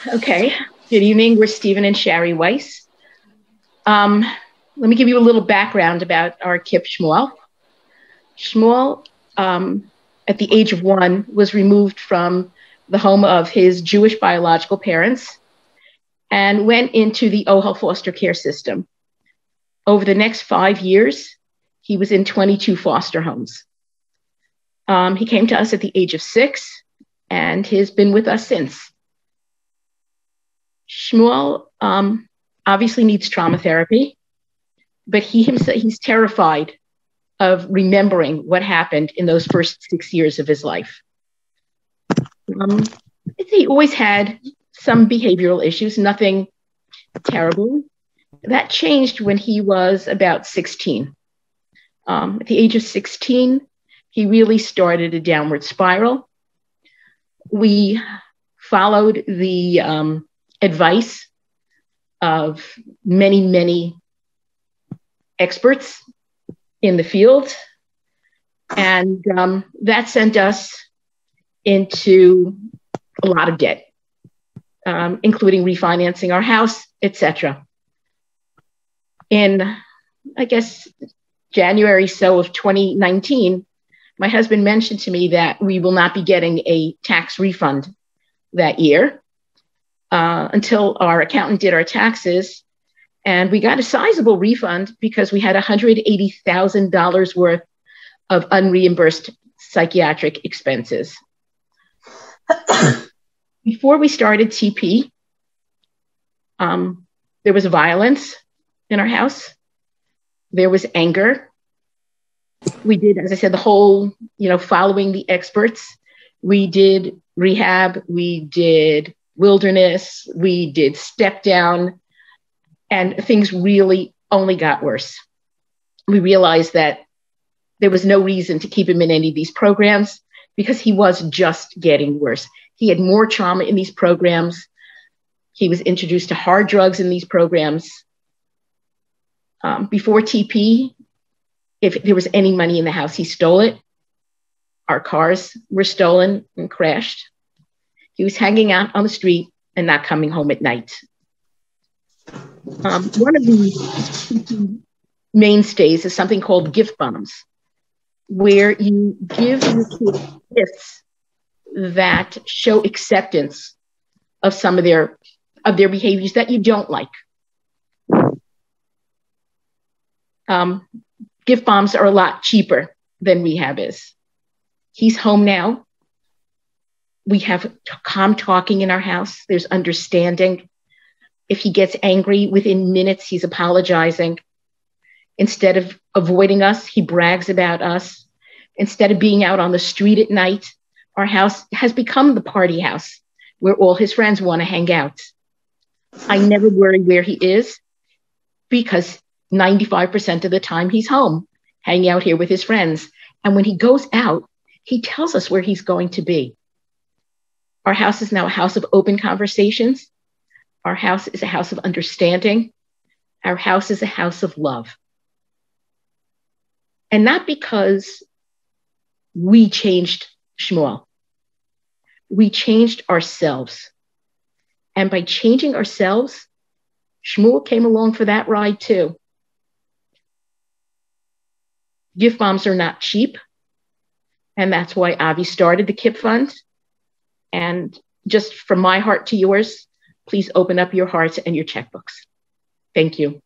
Okay. Good evening. We're Stephen and Shari Weiss. Let me give you a little background about our Kip Shmuel. Shmuel, at the age of 1, was removed from the home of his Jewish biological parents and went into the OHEL foster care system. Over the next 5 years, he was in 22 foster homes. He came to us at the age of 6 and has been with us since. Shmuel obviously needs trauma therapy, but he's terrified of remembering what happened in those first 6 years of his life. He always had some behavioral issues, nothing terrible. That changed when he was about 16. At the age of 16, he really started a downward spiral. We followed the advice of many, many experts in the field. And that sent us into a lot of debt, including refinancing our house, etc. In, I guess, January of 2019, my husband mentioned to me that we will not be getting a tax refund that year until our accountant did our taxes. And we got a sizable refund because we had $180,000 worth of unreimbursed psychiatric expenses. Before we started TP, there was violence in our house. There was anger. We did, as I said, the whole, following the experts. We did rehab. We did wilderness. We did step down. And things really only got worse. We realized that there was no reason to keep him in any of these programs because he was just getting worse. He had more trauma in these programs. He was introduced to hard drugs in these programs. Before TP, if there was any money in the house, he stole it. Our cars were stolen and crashed. He was hanging out on the street and not coming home at night. One of the mainstays is something called gift bombs, where you give your kids gifts that show acceptance of some of their behaviors that you don't like. Gift bombs are a lot cheaper than rehab is. He's home now. We have calm talking in our house. There's understanding. If he gets angry, within minutes, he's apologizing. Instead of avoiding us, he brags about us. Instead of being out on the street at night, our house has become the party house where all his friends want to hang out. I never worry where he is because 95% of the time he's home, hanging out here with his friends. And when he goes out, he tells us where he's going to be. Our house is now a house of open conversations. Our house is a house of understanding. Our house is a house of love. And not because we changed Shmuel. We changed ourselves. And by changing ourselves, Shmuel came along for that ride too. Gift bombs are not cheap. And that's why Avi started the KIP Fund. And just from my heart to yours, please open up your hearts and your checkbooks. Thank you.